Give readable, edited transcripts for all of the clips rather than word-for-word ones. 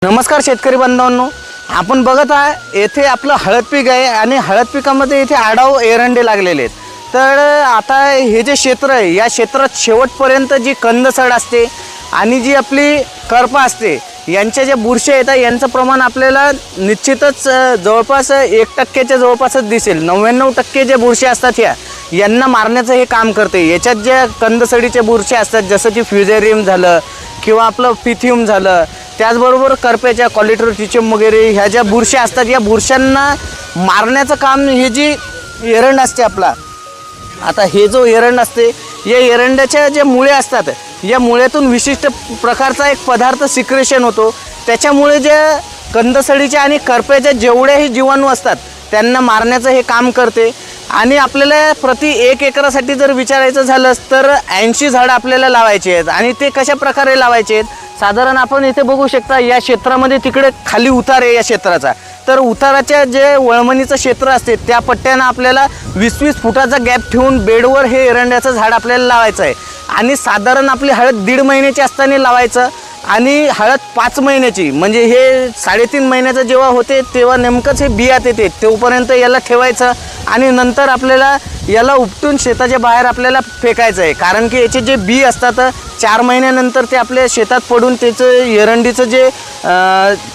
नमस्कार शेतकरी बांधवांनो, आपण बघत आहे येथे आपलं हळद पीक आहे आणि हळद पिकामध्ये इथे आडाव एरंडे लागलेले आहेत। तर आता हे जे क्षेत्र आहे या क्षेत्रात शेवटपर्यंत जी कंदसड असते आणि जी आपली करपा असते यांच्या ज्या बुरशी येतात यांचं प्रमाण आपल्याला निश्चितच जवळपास 1% जवळपासच दिसेल। 99% जे बुरशी असतात यांना मारण्याचं हे काम करते। याच्यात ज्या कंदसडीच्या बुरशी असतात जसं की फ्युजेरियम झालं किंवा आपलं पिथियम झालं, त्याचबरोबर करप्याच्या कॉलिट्रोटिचम वगैरे ह्या ज्या बुरश्या असतात या बुरशांना मारण्याचं काम हे जी एरंड असते आपला, आता हे जो एरंड असते या एरंडाच्या जे मुळे असतात या मुळ्यातून विशिष्ट प्रकारचा एक पदार्थ सिक्रेशन होतो। त्याच्यामुळे ज्या कंदसडीच्या आणि करप्याच्या जेवढ्याही जीवाणू असतात त्यांना मारण्याचं हे काम करते। आणि आपल्याला प्रति 1 एकरासाठी जर विचारायचं झालं तर 80 झाडं आपल्याला लावायचे आहेत। आणि ते कशा प्रकारे लावायचे आहेत, साधारण आपण इथे बघू शकता या क्षेत्रामध्ये तिकडे खाली उतार आहे या क्षेत्राचा, तर उताराच्या जे वळमणीचं क्षेत्र असते त्या पट्ट्यानं आपल्याला 20-20 फुटाचा गॅप ठेवून बेडवर हे एरंड्याचं झाड आपल्याला लावायचं आहे। आणि साधारण आपली हळद 1.5 महिन्याची असताना लावायचं आणि हळद 5 महिन्याची म्हणजे हे 3.5 महिन्याचं जेव्हा होते तेव्हा नेमकंच हे बियात येते तोपर्यंत याला ठेवायचं आणि नंतर आपल्याला याला उपटून शेताच्या बाहेर आपल्याला फेकायचं आहे। कारण की याचे जे बी असतात 4 महिन्यानंतर ते आपल्या शेतात पडून त्याचं एरंडीचं जे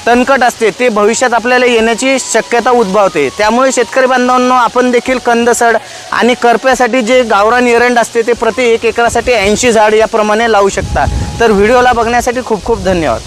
तणकट असते ते भविष्यात आपल्याला येण्याची शक्यता उद्भवते। त्यामुळे शेतकरी बांधवांनो, आपण देखील कंदसड आणि करप्यासाठी जे गावरान एरंड असते ते प्रति 1 एकरासाठी 80 झाड याप्रमाणे लावू शकता। तर व्हिडिओला बघण्यासाठी खूप खूप धन्यवाद।